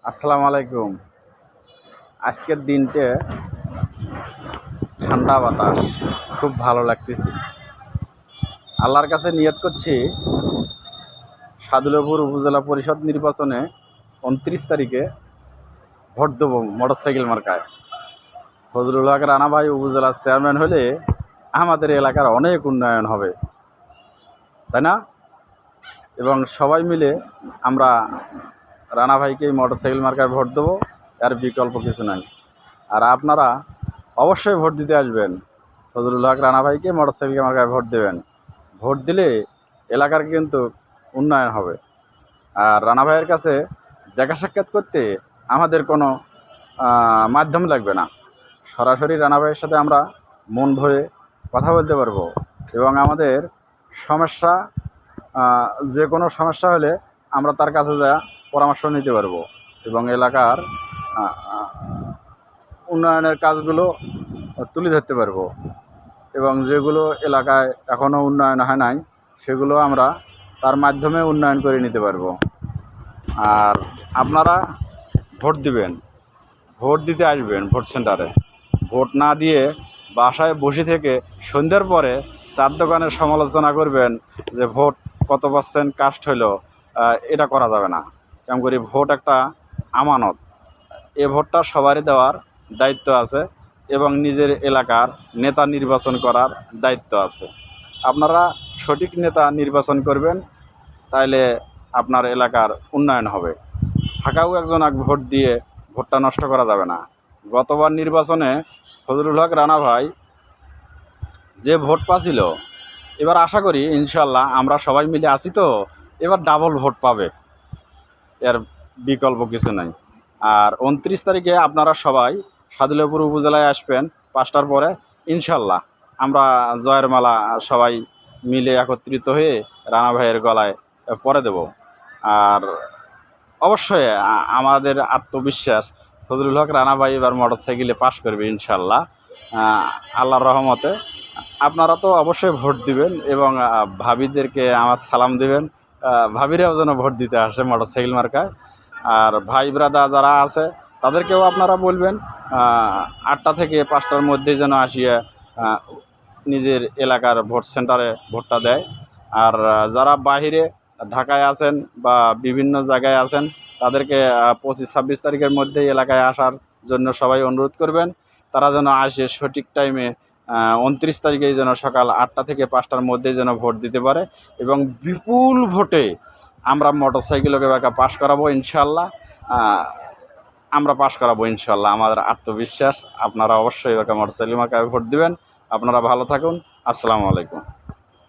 আসসালামু আলাইকুম। আজকের দিনটা ঠান্ডা বাতাস, খুব ভালো লাগতেছে। আল্লাহর কাছে নিয়ত করছি সাদুল্যপুর উপজেলা পরিষদ নির্বাচনে 29 তারিখে ভোট দেবো মোটরসাইকেল মার্কায়। ফজলুল হক রানা ভাই উপজেলার চেয়ারম্যান হলে আমাদের এলাকার অনেক উন্নয়ন হবে, তাই না? এবং সবাই মিলে আমরা রানা ভাইকে মোটরসাইকেল মার্কায় ভোট দেবো, এর বিকল্প কিছু নাই। আর আপনারা অবশ্যই ভোট দিতে আসবেন, ফজলুল হক রানা ভাইকে মোটরসাইকেল মার্কায় ভোট দেবেন। ভোট দিলে এলাকার কিন্তু উন্নয়ন হবে। আর রানা ভাইয়ের কাছে দেখা সাক্ষাৎ করতে আমাদের কোনো মাধ্যম লাগবে না, সরাসরি রানা ভাইয়ের সাথে আমরা মন ভরে কথা বলতে পারবো এবং আমাদের সমস্যা, যে কোনো সমস্যা হলে আমরা তার কাছে যা পরামর্শ নিতে পারবো এবং এলাকার উন্নয়নের কাজগুলো তুলে ধরতে পারবো এবং যেগুলো এলাকায় এখনও উন্নয়ন হয় নাই সেগুলো আমরা তার মাধ্যমে উন্নয়ন করে নিতে পারবো। আর আপনারা ভোট দিবেন, ভোট দিতে আসবেন ভোট সেন্টারে। ভোট না দিয়ে বাসায় বসে থেকে সন্ধ্যার পরে চার দোকানের সমালোচনা করবেন যে ভোট কত পার্সেন্ট কাস্ট হইলো, এটা করা যাবে না। কেমন করি, ভোট একটা আমানত, এ ভোটটা সবারই দেওয়ার দায়িত্ব আছে এবং নিজের এলাকার নেতা নির্বাচন করার দায়িত্ব আছে। আপনারা সঠিক নেতা নির্বাচন করবেন, তাইলে আপনার এলাকার উন্নয়ন হবে। ফাঁকাও একজন ভোট দিয়ে ভোটটা নষ্ট করা যাবে না। গতবার নির্বাচনে ফজলুল হক রানা ভাই যে ভোট পাচ্ছিল, এবার আশা করি ইনশাল্লাহ আমরা সবাই মিলে আছি তো, এবার ডাবল ভোট পাবে, এর বিকল্প কিছু নাই। আর 29 তারিখে আপনারা সবাই সাদুল্যপুর উপজেলায় আসবেন 5টার পরে। ইনশাল্লাহ আমরা জয়ের মালা সবাই মিলে একত্রিত হয়ে রানা ভাইয়ের গলায় পরে দেব। আর অবশ্যই আমাদের আত্মবিশ্বাস ফজলুল হক রানা ভাই এবার মোটরসাইকেলে পাশ করবে ইনশাল্লাহ, আল্লাহর রহমতে। আপনারা তো অবশ্যই ভোট দিবেন এবং ভাবিদেরকে আমার সালাম দিবেন, ভাবিরাও যেন ভোট দিতে আসে মোটরসাইকেল মার্কায়। আর ভাই ব্রাদার যারা আছে তাদেরকেও আপনারা বলবেন 8টা থেকে 5টার মধ্যে যেন আসিয়া নিজের এলাকার ভোট সেন্টারে ভোটটা দেয়। আর যারা বাহিরে ঢাকায় আছেন বা বিভিন্ন জায়গায় আছেন তাদেরকে 25-26 তারিখের মধ্যে এলাকায় আসার জন্য সবাই অনুরোধ করবেন। তারা যেন আসে সঠিক টাইমে, 29 তারিখে যেন সকাল 8টা থেকে 5টার মধ্যে যেন ভোট দিতে পারে এবং বিপুল ভোটে আমরা মোটরসাইকেলকে পাশ করাবো ইনশাল্লাহ। আমরা পাশ করাবো ইনশাল্লাহ, আমাদের আত্মবিশ্বাস। আপনারা অবশ্যই মোটরসাইকেল মার্কায় ভোট দিবেন। আপনারা ভালো থাকুন। আসসালামু আলাইকুম।